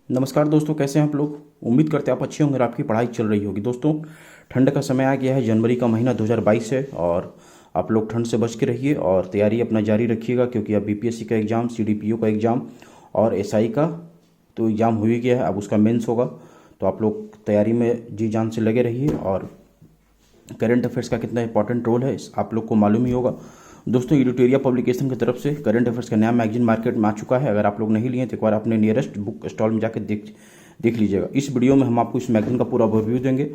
नमस्कार दोस्तों, कैसे हैं आप लोग। उम्मीद करते हैं आप अच्छे होंगे और आपकी पढ़ाई चल रही होगी। दोस्तों, ठंड का समय आ गया है। जनवरी का महीना 2022 है और आप लोग ठंड से बच के रहिए और तैयारी अपना जारी रखिएगा, क्योंकि अब बीपीएससी का एग्ज़ाम, सीडीपीओ का एग्ज़ाम और एसआई का तो एग्ज़ाम हो ही गया है। अब उसका मेंस होगा, तो आप लोग तैयारी में जी जान से लगे रहिए। और करंट अफेयर्स का कितना इंपॉर्टेंट रोल है आप लोग को मालूम ही होगा। दोस्तों, एडिटोरिया पब्लिकेशन की तरफ से करंट अफेयर्स का नया मैगजीन मार्केट में आ चुका है। अगर आप लोग नहीं लिए तो एक बार अपने नियरेस्ट बुक स्टॉल में जाकर देख लीजिएगा। इस वीडियो में हम आपको इस मैगजीन का पूरा ओवरव्यू देंगे।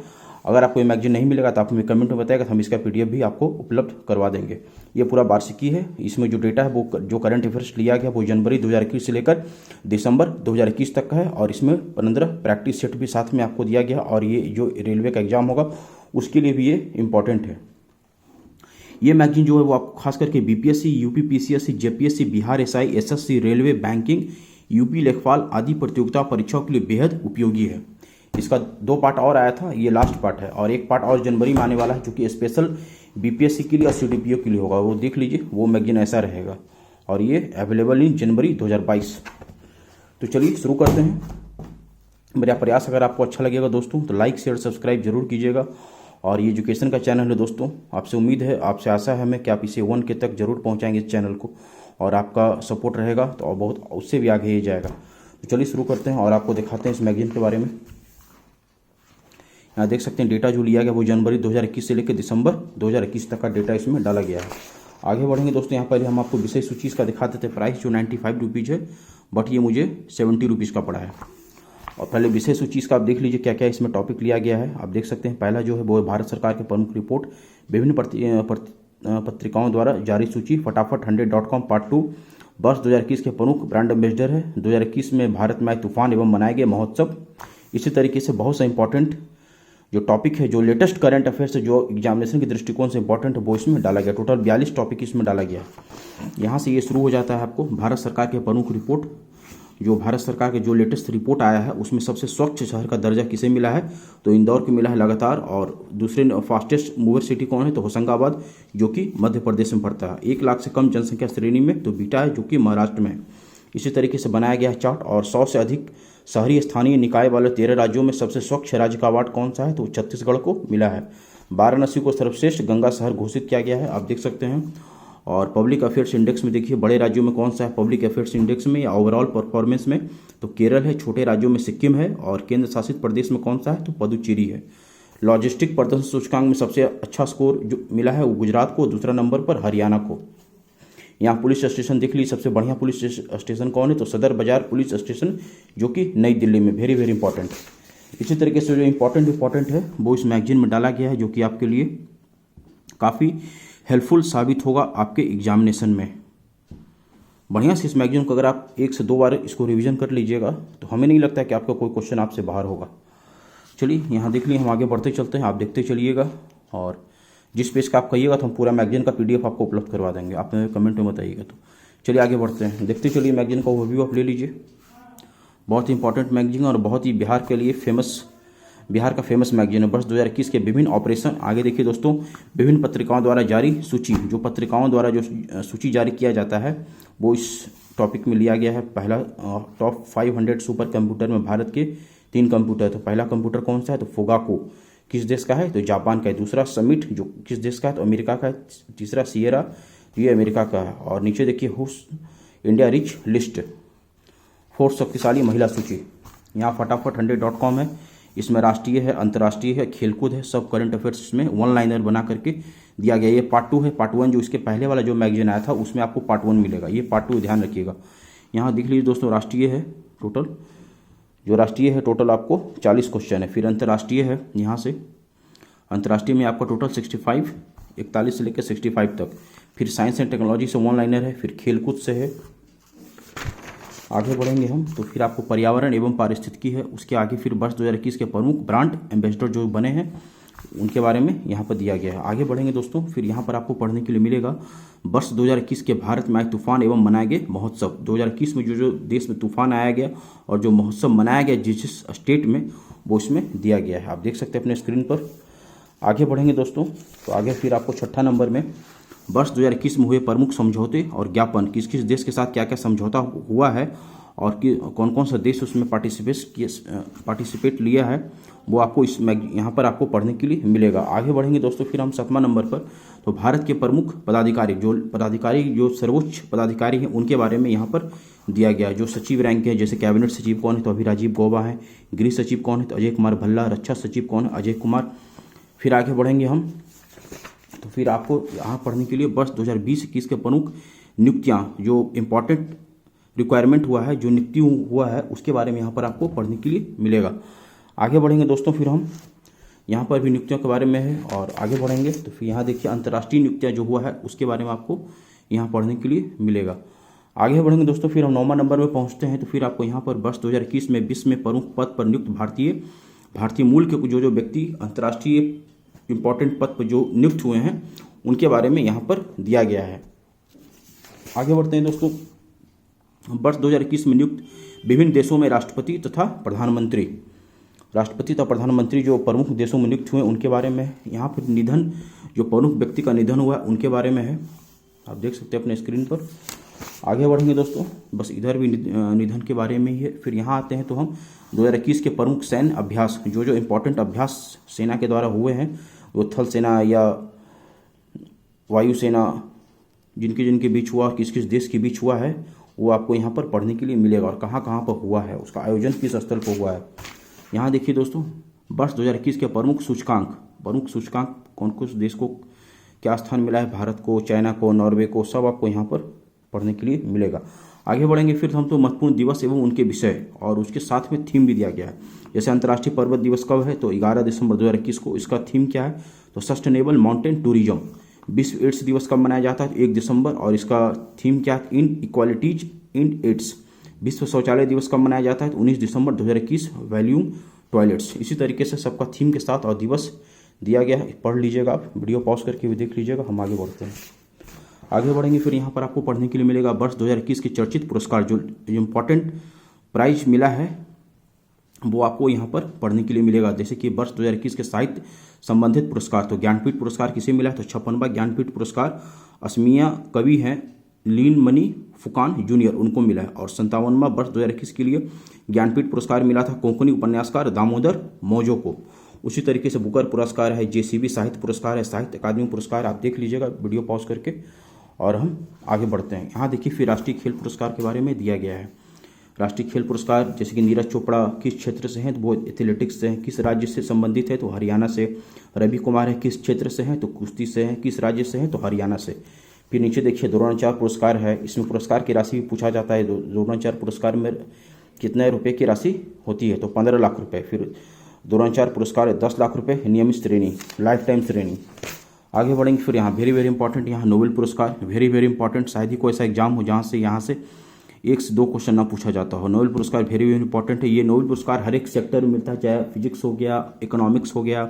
अगर आपको ये मैगजीन नहीं मिलेगा तो आप हमें कमेंट में बताएगा, तो हम इसका पीडीएफ भी आपको उपलब्ध करवा देंगे। ये पूरा वार्षिकी है। इसमें जो डेटा है वो जो करंट अफेयर्स लिया गया वो जनवरी 2021 से लेकर दिसंबर 2021 तक का है। और इसमें 15 प्रैक्टिस सेट भी साथ में आपको दिया गया। और ये जो रेलवे का एग्जाम होगा उसके लिए भी ये इंपॉर्टेंट है। ये मैगजीन जो है वो आपको खास करके BPSC, UP PCSC, JPSC, Bihar SI, SSC, railway, banking, UP लेखपाल आदि प्रतियोगिता परीक्षाओं के लिए बेहद उपयोगी है। इसका 2 पार्ट और आया था, ये लास्ट पार्ट है। और एक पार्ट और जनवरी में आने वाला है, जो कि स्पेशल बीपीएससी के लिए और सीडीपीओ के लिए होगा। वो देख लीजिए, वो मैगजीन ऐसा रहेगा। और ये अवेलेबल इन जनवरी 2022। तो चलिए शुरू करते हैं। मेरा प्रयास अगर आपको अच्छा लगेगा दोस्तों तो लाइक शेयर सब्सक्राइब जरूर कीजिएगा। और ये एजुकेशन का चैनल है दोस्तों, आपसे उम्मीद है, आपसे आशा है हमें कि आप इसे 1 के तक जरूर पहुंचाएंगे इस चैनल को। और आपका सपोर्ट रहेगा तो और बहुत उससे भी आगे ही जाएगा। तो चलिए शुरू करते हैं और आपको दिखाते हैं इस मैगजीन के बारे में। यहाँ देख सकते हैं डेटा जो लिया गया वो जनवरी 2021 से लेकर दिसंबर 2021 तक का डेटा इसमें डाला गया है। आगे बढ़ेंगे दोस्तों, यहाँ पहले हम आपको विषय सूची का दिखाते थे। प्राइस जो 95 रुपीज़ है, बट ये मुझे 70 रुपीज़ का पड़ा है। और पहले विषय सूची का आप देख लीजिए क्या क्या इसमें टॉपिक लिया गया है। आप देख सकते हैं पहला जो है वो भारत सरकार के प्रमुख रिपोर्ट, विभिन्न पत्रिकाओं द्वारा जारी सूची, फटाफट 100.com पार्ट 2, वर्ष 2021 के प्रमुख ब्रांड एम्बेसडर है, 2021 में भारत में आए तूफान एवं मनाए गए महोत्सव। इसी तरीके से बहुत सा इंपॉर्टेंट जो टॉपिक है, जो लेटेस्ट करंट अफेयर्स है, जो एग्जामिनेशन के दृष्टिकोण से इंपॉर्टेंट है, वो इसमें डाला गया। टोटल 42 टॉपिक इसमें डाला गया है। यहाँ से ये शुरू हो जाता है आपको भारत सरकार के प्रमुख रिपोर्ट। जो भारत सरकार के जो लेटेस्ट रिपोर्ट आया है उसमें सबसे स्वच्छ शहर का दर्जा किसे मिला है, तो इंदौर को मिला है लगातार। और दूसरे फास्टेस्ट मूवर सिटी कौन है, तो होशंगाबाद, जो कि मध्य प्रदेश में पड़ता है। 1 लाख से कम जनसंख्या श्रेणी में तो बीटा है, जो कि महाराष्ट्र में है। इसी तरीके से बनाया गया है चार्ट। और 100 से अधिक शहरी स्थानीय निकाय वाले 13 राज्यों में सबसे स्वच्छ राज्य का अवार्ड कौन सा है, तो छत्तीसगढ़ को मिला है। वाराणसी को सर्वश्रेष्ठ गंगा शहर घोषित किया गया है, आप देख सकते हैं। और पब्लिक अफेयर्स इंडेक्स में देखिए बड़े राज्यों में कौन सा है पब्लिक अफेयर्स इंडेक्स में या ओवरऑल परफॉर्मेंस में, तो केरल है। छोटे राज्यों में सिक्किम है। और केंद्र शासित प्रदेश में कौन सा है, तो पुदुचेरी है। लॉजिस्टिक प्रदर्शन सूचकांक में सबसे अच्छा स्कोर जो मिला है वो गुजरात को, दूसरा नंबर पर हरियाणा को। यहाँ पुलिस स्टेशन देख लीजिए, सबसे बढ़िया पुलिस स्टेशन कौन है, तो सदर बाजार पुलिस स्टेशन, जो कि नई दिल्ली में। Very very important. इसी तरीके से जो इंपॉर्टेंट है वो इस मैगजीन में डाला गया है, जो कि आपके लिए काफ़ी हेल्पफुल साबित होगा आपके एग्जामिनेशन में। बढ़िया से इस मैगजीन को अगर आप 1 से 2 बार इसको रिवीजन कर लीजिएगा तो हमें नहीं लगता है कि आपका कोई क्वेश्चन आपसे बाहर होगा। चलिए यहाँ देख लिए, हम आगे बढ़ते चलते हैं, आप देखते चलिएगा। और जिस पेज का आप कहिएगा तो हम पूरा मैगजीन का पीडीएफ आपको उपलब्ध करवा देंगे। आप कमेंट में बताइएगा। तो चलिए आगे बढ़ते हैं, देखते चलिए मैगजीन का ओवरव्यू आप ले लीजिए। बहुत ही इंपॉर्टेंट मैगजीन और बहुत ही बिहार के लिए बिहार का फेमस मैगजीन है। वर्ष 2021 के विभिन्न ऑपरेशन, आगे देखिए दोस्तों, विभिन्न पत्रिकाओं द्वारा जारी सूची, जो पत्रिकाओं द्वारा जो सूची जारी किया जाता है वो इस टॉपिक में लिया गया है। पहला टॉप 500 सुपर कंप्यूटर में भारत के 3 कंप्यूटर। तो पहला कंप्यूटर कौन सा है, तो फोगाको, किस देश का है, तो जापान का है। दूसरा समिट, जो किस देश का है, तो अमेरिका का है। तीसरा सियरा, ये अमेरिका का है। और नीचे देखिए हुस इंडिया रिच लिस्ट, 4 शक्तिशाली महिला सूची। यहाँ फटाफट 100.com है। इसमें राष्ट्रीय है, अंतर्राष्ट्रीय है, खेलकूद है, सब करंट अफेयर्स इसमें 1 लाइनर बना करके दिया गया। ये पार्ट 2 है। पार्ट 1 जो इसके पहले वाला जो मैगजीन आया था उसमें आपको पार्ट 1 मिलेगा। ये पार्ट 2 ध्यान रखिएगा। यहाँ देख लीजिए दोस्तों, राष्ट्रीय है टोटल, जो राष्ट्रीय है टोटल आपको 40 क्वेश्चन है। फिर अंतर्राष्ट्रीय है, यहाँ से अंतर्राष्ट्रीय में आपका टोटल 65, 41 से लेकर 65 तक। फिर साइंस एंड टेक्नोलॉजी से 1 लाइनर है। फिर खेलकूद से है। आगे बढ़ेंगे हम तो फिर आपको पर्यावरण एवं पारिस्थितिकी है। उसके आगे फिर वर्ष 2021 के प्रमुख ब्रांड एम्बेसडर जो बने हैं उनके बारे में यहाँ पर दिया गया है। आगे बढ़ेंगे दोस्तों, फिर यहाँ पर आपको पढ़ने के लिए मिलेगा वर्ष 2021 के भारत में आए तूफान एवं मनाए गए महोत्सव। 2021 में जो देश में तूफान आया गया और जो महोत्सव मनाया गया जिस स्टेट में, वो इसमें दिया गया है। आप देख सकते हैं अपने स्क्रीन पर। आगे बढ़ेंगे दोस्तों, तो आगे फिर आपको 6ठा नंबर में वर्ष 2021 में हुए प्रमुख समझौते और ज्ञापन, किस किस देश के साथ क्या क्या समझौता हुआ है और कि कौन कौन सा देश उसमें पार्टिसिपेट लिया है वो आपको इस यहाँ पर आपको पढ़ने के लिए मिलेगा। आगे बढ़ेंगे दोस्तों फिर हम 7वां नंबर पर, तो भारत के प्रमुख पदाधिकारी जो सर्वोच्च पदाधिकारी हैं उनके बारे में यहाँ पर दिया गया है। जो सचिव रैंक है, जैसे कैबिनेट सचिव कौन है तो अभी राजीव गौबा है, गृह सचिव कौन है तो अजय कुमार भल्ला, रक्षा सचिव कौन है अजय कुमार। फिर आगे बढ़ेंगे हम, तो फिर आपको यहाँ पढ़ने के लिए वर्ष 2020-21 के प्रमुख नियुक्तियाँ, जो इम्पोर्टेंट रिक्वायरमेंट हुआ है, जो नियुक्ति हुआ है उसके बारे में यहाँ पर आपको पढ़ने के लिए मिलेगा। आगे बढ़ेंगे दोस्तों फिर हम यहाँ पर भी नियुक्तियों के बारे में है, और आगे बढ़ेंगे तो फिर यहाँ देखिए अंतर्राष्ट्रीय नियुक्तियाँ जो हुआ है उसके बारे में आपको यहाँ पढ़ने के लिए मिलेगा। आगे बढ़ेंगे दोस्तों फिर हम 9वां नंबर में पहुँचते हैं, तो फिर आपको यहाँ पर वर्ष 2021 में विश्व में प्रमुख पद पर नियुक्त भारतीय मूल के जो व्यक्ति अंतर्राष्ट्रीय इंपॉर्टेंट पद पर जो नियुक्त हुए हैं उनके बारे में यहाँ पर दिया गया है। आगे बढ़ते हैं दोस्तों, वर्ष 2021 में नियुक्त विभिन्न देशों में राष्ट्रपति तथा प्रधानमंत्री जो प्रमुख देशों में नियुक्त हुए उनके बारे में यहाँ पर निधन, जो प्रमुख व्यक्ति का निधन हुआ है उनके बारे में है, आप देख सकते हैं अपने स्क्रीन पर। आगे बढ़ेंगे दोस्तों, बस इधर भी निधन के बारे में ही है। फिर यहाँ आते हैं तो हम 2021 के प्रमुख सैन्य अभ्यास, जो इम्पोर्टेंट अभ्यास सेना के द्वारा हुए हैं, वो थल सेना या वायुसेना जिनके बीच हुआ, किस किस देश के बीच हुआ है, वो आपको यहाँ पर पढ़ने के लिए मिलेगा, और कहाँ कहाँ पर हुआ है, उसका आयोजन किस स्थल पर हुआ है। यहाँ देखिए दोस्तों, वर्ष 2021 के प्रमुख सूचकांक कौन कौन देश को क्या स्थान मिला है, भारत को, चाइना को, नॉर्वे को, सब आपको यहाँ पर पढ़ने के लिए मिलेगा। आगे बढ़ेंगे फिर हम तो महत्वपूर्ण दिवस एवं उनके विषय, और उसके साथ में थीम भी दिया गया है। जैसे अंतर्राष्ट्रीय पर्वत दिवस कब है तो 11 दिसंबर 2021 को, इसका थीम क्या है तो सस्टेनेबल माउंटेन टूरिज्म। विश्व एड्स दिवस कब मनाया जाता है 1 दिसंबर, और इसका थीम क्या है इन इक्वालिटीज इन एड्स। विश्व शौचालय दिवस कब मनाया जाता है तो 19 दिसंबर 2021, वॉल्यूम टॉयलेट्स। इसी तरीके से सबका थीम के साथ और दिवस दिया गया है, पढ़ लीजिएगा, आप वीडियो पॉज करके भी देख लीजिएगा। हम आगे बढ़ते हैं, आगे बढ़ेंगे फिर यहाँ पर आपको पढ़ने के लिए मिलेगा वर्ष 2021 के चर्चित पुरस्कार, जो इम्पोर्टेंट प्राइज मिला है वो आपको यहाँ पर पढ़ने के लिए मिलेगा। जैसे कि वर्ष 2021 के साहित्य संबंधित पुरस्कार, तो ज्ञानपीठ पुरस्कार किसे मिला है तो 56वां ज्ञानपीठ पुरस्कार असमिया कवि हैं लीन मनी फुकान जूनियर, उनको मिला है। और 57वां वर्ष 2021 के लिए ज्ञानपीठ पुरस्कार मिला था कोंकणी उपन्यासकार दामोदर मौजो को। उसी तरीके से बुकर पुरस्कार है, जेसीबी साहित्य पुरस्कार है, साहित्य अकादमी पुरस्कार, आप देख लीजिएगा वीडियो पॉज करके। और हम आगे बढ़ते हैं, यहाँ देखिए फिर राष्ट्रीय खेल पुरस्कार के बारे में दिया गया है। राष्ट्रीय खेल पुरस्कार जैसे कि नीरज चोपड़ा किस क्षेत्र से हैं तो वो एथलेटिक्स से हैं, किस राज्य से संबंधित है तो हरियाणा से। रवि कुमार है किस क्षेत्र से हैं तो कुश्ती से हैं, किस राज्य से हैं तो हरियाणा से। फिर नीचे देखिए द्रोणाचार्य पुरस्कार है, इसमें पुरस्कार की राशि भी पूछा जाता है। द्रोणाचार्य पुरस्कार में कितने रुपए की राशि होती है तो 15 लाख रुपये। फिर द्रोणाचार्य पुरस्कार है 10 लाख रुपये, नियमित श्रेणी, लाइफ टाइम श्रेणी। आगे बढ़ेंगे फिर यहाँ वेरी इंपॉर्टेंट, यहाँ नोबेल पुरस्कार वेरी इंपॉर्टेंट। शायद ही कोई ऐसा एग्जाम हो जहाँ से यहाँ से 1 से 2 क्वेश्चन ना पूछा जाता हो। नोबेल पुरस्कार वेरी इंपॉर्टेंट है। ये नोबेल पुरस्कार हर एक सेक्टर में मिलता है, चाहे फिजिक्स हो गया, इकोनॉमिक्स हो गया,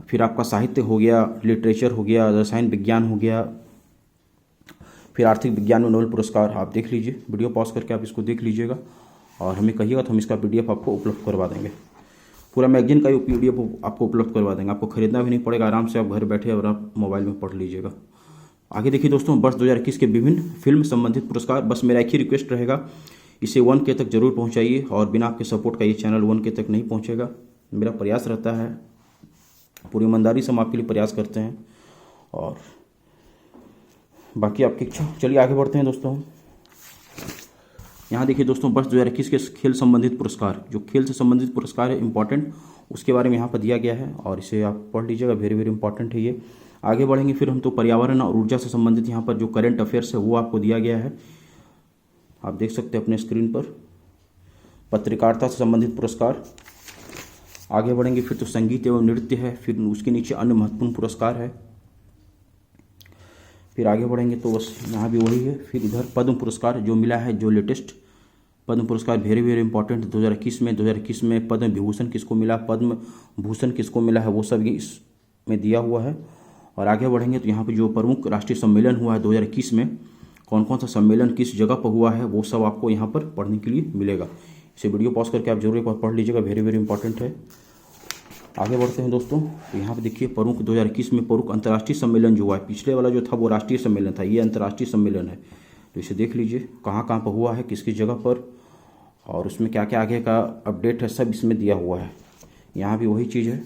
फिर आपका साहित्य हो गया, लिटरेचर हो गया, रसायन विज्ञान हो गया, फिर आर्थिक विज्ञान में नोबेल पुरस्कार। आप देख लीजिए, वीडियो पॉज करके आप इसको देख लीजिएगा और हमें कहिएगा तो हम इसका PDF आपको उपलब्ध करवा देंगे। पूरा मैगजीन का ही PDF आपको उपलब्ध करवा देंगे, आपको खरीदना भी नहीं पड़ेगा, आराम से आप घर बैठे और आप मोबाइल में पढ़ लीजिएगा। आगे देखिए दोस्तों, वर्ष 2021 के विभिन्न फिल्म संबंधित पुरस्कार। बस मेरा एक ही रिक्वेस्ट रहेगा, इसे 1K तक जरूर पहुंचाइए, और बिना आपके सपोर्ट का ये चैनल 1K तक नहीं पहुंचेगा। मेरा प्रयास रहता है, पूरी ईमानदारी से हम आपके लिए प्रयास करते हैं, और बाकी आपकी इच्छा। चलिए आगे बढ़ते हैं दोस्तों। यहाँ देखिए दोस्तों, वर्ष 2021 के खेल संबंधित पुरस्कार, जो खेल से संबंधित पुरस्कार है इंपॉर्टेंट, उसके बारे में यहाँ पर दिया गया है, और इसे आप पढ़ लीजिएगा, वेरी इंपॉर्टेंट है ये। आगे बढ़ेंगे फिर हम तो पर्यावरण और ऊर्जा से संबंधित यहाँ पर जो करंट अफेयर्स है वो आपको दिया गया है, आप देख सकते हैं अपने स्क्रीन पर। पत्रकारिता से संबंधित पुरस्कार। आगे बढ़ेंगे फिर तो संगीत एवं नृत्य है, फिर उसके नीचे अन्य महत्वपूर्ण पुरस्कार है। फिर आगे बढ़ेंगे तो बस यहाँ भी वही है। फिर इधर पद्म पुरस्कार जो मिला है, जो लेटेस्ट पद्म पुरस्कार वेरी इंपॉर्टेंट 2021 में पद्म विभूषण किसको मिला, पद्म भूषण किसको मिला है, वो सब इसमें दिया हुआ है। और आगे बढ़ेंगे तो यहाँ पे जो प्रमुख राष्ट्रीय सम्मेलन हुआ है 2021 में, कौन कौन सा सम्मेलन किस जगह पर हुआ है, वो सब आपको यहाँ पर पढ़ने के लिए मिलेगा। इसे वीडियो पॉज करके आप जरूर एक बार पढ़ लीजिएगा, वेरी इंपॉर्टेंट है। आगे बढ़ते हैं दोस्तों, तो यहाँ पे देखिए प्रमुख 2021 में प्रमुख अंतर्राष्ट्रीय सम्मेलन जो हुआ है, पिछले वाला जो था वो राष्ट्रीय सम्मेलन था, ये अंतर्राष्ट्रीय सम्मेलन है। तो इसे देख लीजिए कहाँ कहाँ पर हुआ है, किस किस जगह पर, और उसमें क्या क्या आगे का अपडेट है सब इसमें दिया हुआ है। यहाँ भी वही चीज़ है।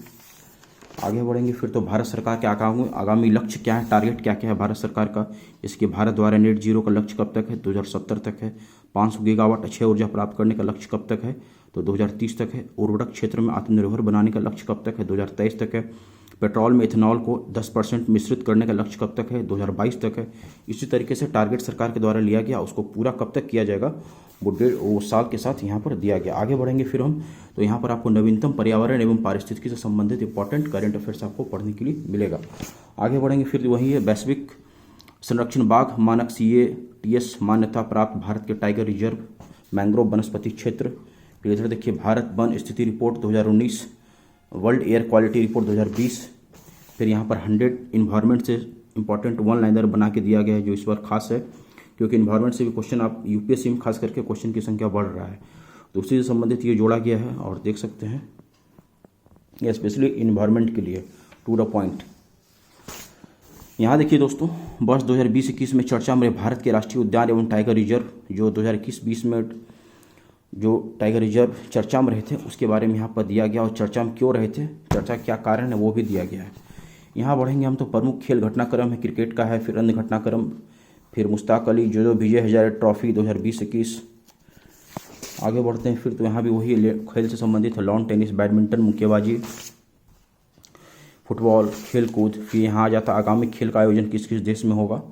आगे बढ़ेंगे फिर तो भारत सरकार के आगामी लक्ष्य क्या है, टारगेट क्या क्या है भारत सरकार का। इसके भारत द्वारा नेट जीरो का लक्ष्य कब तक है, 2070 तक है। 500 गीगावाट अक्षय ऊर्जा प्राप्त करने का लक्ष्य कब तक है, तो 2030 तक है। उर्वरक क्षेत्र में आत्मनिर्भर बनाने का लक्ष्य कब तक है, 2023 तक है। पेट्रोल में इथेनॉल को 10% मिश्रित करने का लक्ष्य कब तक है, 2022 तक है। इसी तरीके से टारगेट सरकार के द्वारा लिया गया, उसको पूरा कब तक किया जाएगा वो साल के साथ यहाँ पर दिया गया। आगे बढ़ेंगे फिर हम तो यहाँ पर आपको नवीनतम पर्यावरण एवं पारिस्थितिकी से संबंधित इंपॉर्टेंट करंट अफेयर्स आपको पढ़ने के लिए मिलेगा। आगे बढ़ेंगे फिर वही है वैश्विक संरक्षण बाघ मानक CATS मान्यता प्राप्त भारत के टाइगर रिजर्व मैंग्रोव वनस्पति क्षेत्र। फिर इधर देखिए भारत वन स्थिति report 2019, world air quality report 2020। फिर यहाँ पर 100 इन्वायरमेंट से इंपॉर्टेंट वन लाइनर बना के दिया गया है, जो इस बार खास है क्योंकि इन्वायरमेंट से भी क्वेश्चन आप UPSC में खास करके क्वेश्चन की संख्या बढ़ रहा है, तो उसी से संबंधित ये जोड़ा गया है। और देख सकते हैं ये स्पेशली इन्वायरमेंट के लिए टू द पॉइंट। यहाँ देखिए दोस्तों, वर्ष 2020-21 में चर्चा में भारत के राष्ट्रीय उद्यान एवं टाइगर रिजर्व जो 2021-20 में जो टाइगर रिजर्व चर्चा में रहे थे उसके बारे में यहाँ पर दिया गया, और चर्चा में क्यों रहे थे, चर्चा क्या कारण है वो भी दिया गया है। यहाँ बढ़ेंगे हम तो प्रमुख खेल घटनाक्रम है क्रिकेट का है, फिर अन्य घटनाक्रम, फिर मुश्ताक अली जो विजय हजारे ट्रॉफी 2020-21। आगे बढ़ते हैं फिर तो यहाँ भी वही खेल से संबंधित है, लॉन टेनिस, बैडमिंटन, मुक्केबाजी, फुटबॉल, खेल कूद। फिर यहाँ आ जाता आगामी खेल का आयोजन किस किस देश में होगा,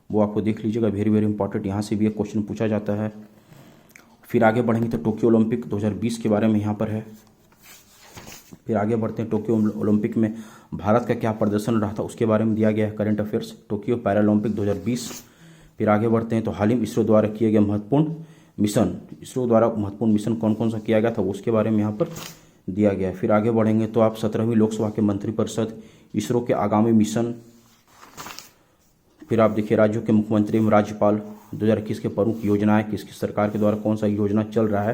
वो आपको देख लीजिएगा, वेरी वेरी इंपॉर्टेंट, यहाँ से भी एक क्वेश्चन पूछा जाता है। फिर आगे बढ़ेंगे तो टोक्यो ओलंपिक 2020 के बारे में यहाँ पर है। फिर आगे बढ़ते हैं टोक्यो ओलंपिक में भारत का क्या प्रदर्शन रहा था उसके बारे में दिया गया है करंट अफेयर्स। Tokyo Paralympic 2020। फिर आगे बढ़ते हैं तो हाल ही में इसरो द्वारा किए गए महत्वपूर्ण मिशन कौन कौन सा किया गया था उसके बारे में यहाँ पर दिया गया है। फिर आगे बढ़ेंगे तो आप 17वीं लोकसभा के मंत्रिपरिषद, इसरो के आगामी मिशन, फिर आप देखिए राज्यों के मुख्यमंत्री एवं राज्यपाल, 2021 के प्रमुख योजनाएं, किसकी सरकार के द्वारा कौन सा योजना चल रहा है,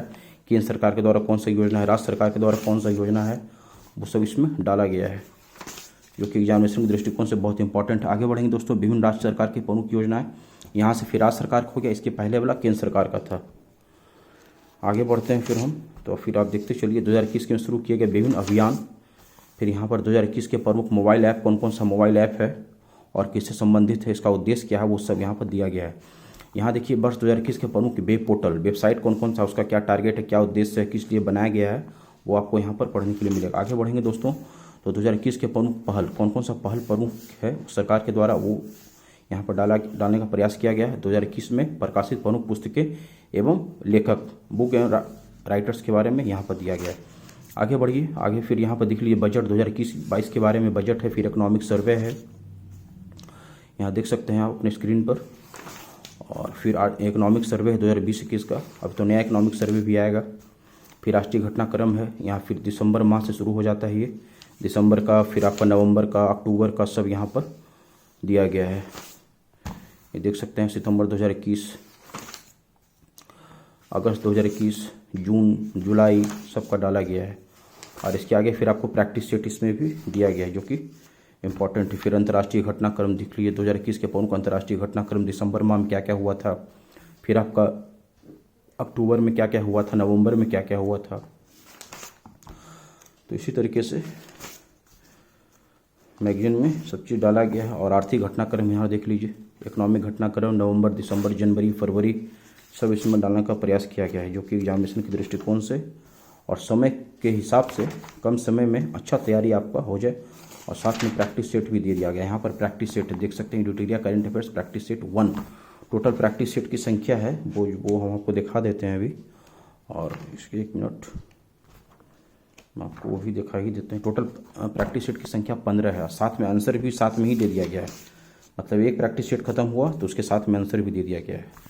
केंद्र सरकार के द्वारा कौन सा योजना है, राज्य सरकार के द्वारा कौन सा योजना है, वो सब इसमें डाला गया है, जो कि एग्जामिनेशन के दृष्टिकोण से बहुत इंपॉर्टेंट है। आगे बढ़ेंगे दोस्तों, विभिन्न राज्य सरकार की प्रमुख योजनाएं, यहाँ से फिर राज्य सरकार का हो गया, इसके पहले वाला केंद्र सरकार का था। आगे बढ़ते हैं फिर हम तो फिर आप देखते चलिए 2021 में शुरू किए गए विभिन्न अभियान। फिर यहाँ पर 2021 के प्रमुख मोबाइल ऐप कौन कौन सा मोबाइल ऐप है और किससे संबंधित है, इसका उद्देश्य क्या है, वो सब यहाँ पर दिया गया है। यहाँ देखिए वर्ष 2021 के प्रमुख वेब पोर्टल, वेबसाइट कौन कौन सा, उसका क्या टारगेट है, क्या उद्देश्य है, किस लिए बनाया गया है, वो आपको यहाँ पर पढ़ने के लिए मिलेगा। आगे बढ़ेंगे दोस्तों तो 2021 के प्रमुख पहल कौन कौन सा पहल प्रमुख है सरकार के द्वारा, वो यहाँ पर डालने का प्रयास किया गया है। 2021 में प्रकाशित प्रमुख पुस्तकें एवं लेखक, बुक एवं राइटर्स के बारे में यहाँ पर दिया गया है। आगे बढ़िए, आगे फिर यहाँ पर देख लीजिए बजट 2021-22 के बारे में बजट है, फिर इकोनॉमिक सर्वे है, यहाँ देख सकते हैं आप अपने स्क्रीन पर। और फिर इकोनॉमिक सर्वे है 2020-21 का, अब तो नया इकोनॉमिक सर्वे भी आएगा। फिर राष्ट्रीय घटनाक्रम है, यहाँ फिर दिसंबर माह से शुरू हो जाता है, ये दिसंबर का, फिर आपका नवंबर का, अक्टूबर का, सब यहाँ पर दिया गया है। ये देख सकते हैं सितंबर 2021, अगस्त 2021, जून, जुलाई, सबका डाला गया है। और इसके आगे फिर आपको प्रैक्टिस सेट इसमें भी दिया गया है, जो कि इम्पॉर्टेंट है। फिर अंतर्राष्ट्रीय घटनाक्रम दिख लीजिए 2021 के प्रमुख अंतर्राष्ट्रीय घटनाक्रम, दिसंबर माह में क्या क्या हुआ था, फिर आपका अक्टूबर में क्या क्या हुआ था, नवंबर में क्या क्या हुआ था। तो इसी तरीके से मैगजीन में सब चीज़ डाला गया है। और आर्थिक घटनाक्रम यहाँ देख लीजिए, इकोनॉमिक घटनाक्रम नवंबर, दिसंबर, जनवरी, फरवरी, सब इसमें डालने का प्रयास किया गया है, जो कि एग्जामिनेशन के दृष्टिकोण से और समय के हिसाब से कम समय में अच्छा तैयारी आपका हो जाए। और साथ में प्रैक्टिस सेट भी दे दिया गया है। यहाँ पर प्रैक्टिस सेट देख सकते हैं, ड्यूटेरिया current affairs practice set 1, total practice set की संख्या है वो हम आपको दिखा देते हैं अभी। और इसके 1 मिनट हम आपको वो भी दिखा ही देते हैं। टोटल प्रैक्टिस सेट की संख्या 15 है, साथ में आंसर भी साथ में ही दे दिया गया है, मतलब एक प्रैक्टिस सेट खत्म हुआ तो उसके साथ में आंसर भी दे दिया गया है।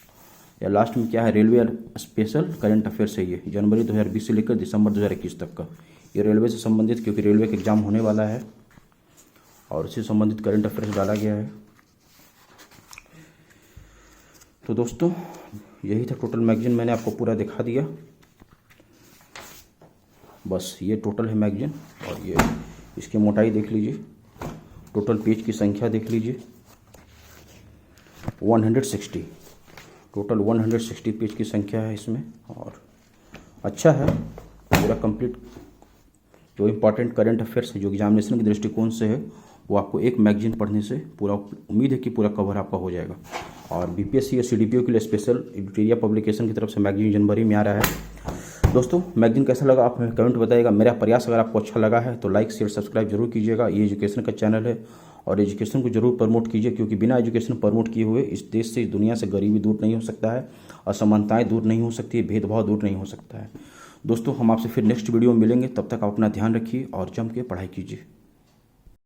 या लास्ट में क्या है, रेलवे स्पेशल करंट अफेयर्स है, ये जनवरी 2020 से लेकर दिसंबर 2021 तक का, ये रेलवे से संबंधित, क्योंकि रेलवे का एग्जाम होने वाला है और इससे संबंधित करंट अफेयर्स डाला गया है। तो दोस्तों यही था टोटल मैगजीन, मैंने आपको पूरा दिखा दिया, बस ये टोटल है मैगजीन। और ये इसकी मोटाई देख लीजिए, टोटल पेज की संख्या देख लीजिए 160, टोटल 160 पेज की संख्या है इसमें। और अच्छा है, पूरा कंप्लीट जो इम्पोर्टेंट करंट अफेयर्स है जो एग्जामिनेशन के दृष्टिकोण से है वो आपको एक मैगजीन पढ़ने से पूरा उम्मीद है कि पूरा कवर आपका हो जाएगा। और बीपीएससी या सीडीपीओ के लिए स्पेशल एडिटोरियल पब्लिकेशन की तरफ से मैगजीन जनवरी में आ रहा है। दोस्तों मैगजीन कैसा लगा आप हमें कमेंट बताइएगा। मेरा प्रयास अगर आपको अच्छा लगा है तो लाइक शेयर सब्सक्राइब जरूर कीजिएगा। ये एजुकेशन का चैनल है और एजुकेशन को जरूर प्रमोट कीजिए, क्योंकि बिना एजुकेशन प्रमोट किए हुए इस देश से, इस दुनिया से गरीबी दूर नहीं हो सकता है, असमानताएं दूर नहीं हो सकती है, भेदभाव दूर नहीं हो सकता है। दोस्तों हम आपसे फिर नेक्स्ट वीडियो में मिलेंगे, तब तक आप अपना ध्यान रखिए और जम के पढ़ाई कीजिए।